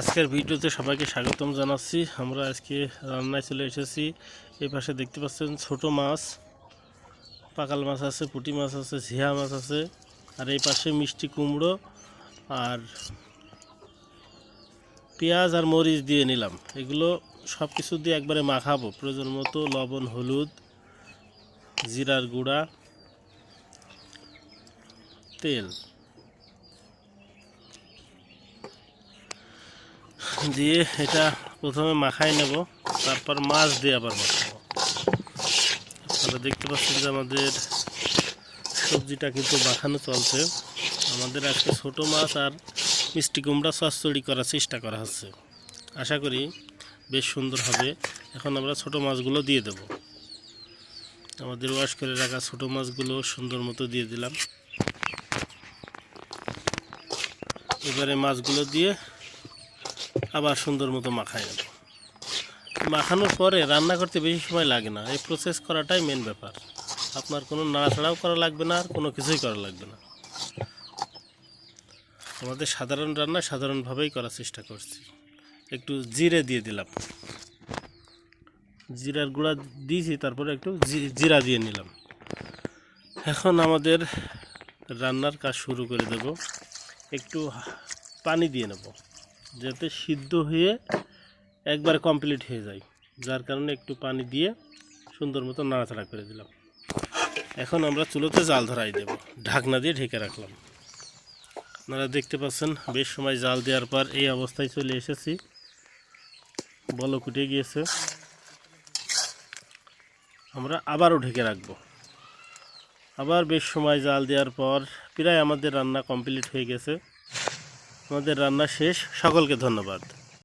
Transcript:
আজকের ভিডিওতে সবাইকে স্বাগতম জানাচ্ছি। আমরা আজকে রান্নায় চলে এসেছি। এই পাশে দেখতে পাচ্ছেন ছোট মাছ, পাকাল মাছ আছে, পুঁটি মাছ আছে, ঝিয়া মাছ আছে, আর এই পাশে মিষ্টি কুমড়ো আর পেঁয়াজ আর মরিচ দিয়ে নিলাম। এগুলো সব কিছু দিয়ে একবারে মাখাবো। প্রয়োজন মতো লবণ, হলুদ, জিরার গুঁড়া, তেল দিয়ে এটা প্রথমে মাখাই নেব, তারপর মাছ দিয়ে আবার মাখাবো। আপনারা দেখতে পাচ্ছেন যে আমাদের সবজিটা কিন্তু মাখানো চলছে। আমাদের আজকে ছোট মাছ আর মিষ্টি কুমড়া চচ্চড়ি করার চেষ্টা করা হচ্ছে। আশা করি বেশ সুন্দর হবে। এখন আমরা ছোট মাছগুলো দিয়ে দেব। আমাদের ওয়াশ করে রাখা ছোট মাছগুলো সুন্দর মতো দিয়ে দিলাম। এবারে মাছগুলো দিয়ে আবার সুন্দর মতো মাখাই নেব। মাখানোর পরে রান্না করতে বেশি সময় লাগে না। এই প্রসেস করাটাই মেন ব্যাপার। আপনার কোনো নাড়াচাড়াও করা লাগবে না, আর কোনো কিছুই করা লাগবে না। আমাদের সাধারণ রান্না সাধারণভাবেই করার চেষ্টা করছি। একটু জিরে দিয়ে দিলাম, জিরার গুঁড়া দিয়েছি, তারপরে একটু জিরা দিয়ে নিলাম। এখন আমাদের রান্নার কাজ শুরু করে দেব। একটু পানি দিয়ে নেব যাতে সিদ্ধ হয়ে একবার কমপ্লিট হয়ে যায়, যার কারণে একটু পানি দিয়ে সুন্দর মতো নাড়াচাড়া করে দিলাম। এখন আমরা চুলোতে জাল ধরাই দেব, ঢাকনা দিয়ে ঢেকে রাখলাম। আপনারা দেখতে পাচ্ছেন বেশ সময় জাল দেওয়ার পর এই অবস্থায় চলে এসেছি। বলক উঠে গিয়েছে। আমরা আবারও ঢেকে রাখব। আবার বেশ সময় জাল দেওয়ার পর প্রায় আমাদের রান্না কমপ্লিট হয়ে গেছে। আমাদের রান্না শেষ। সকলকে ধন্যবাদ।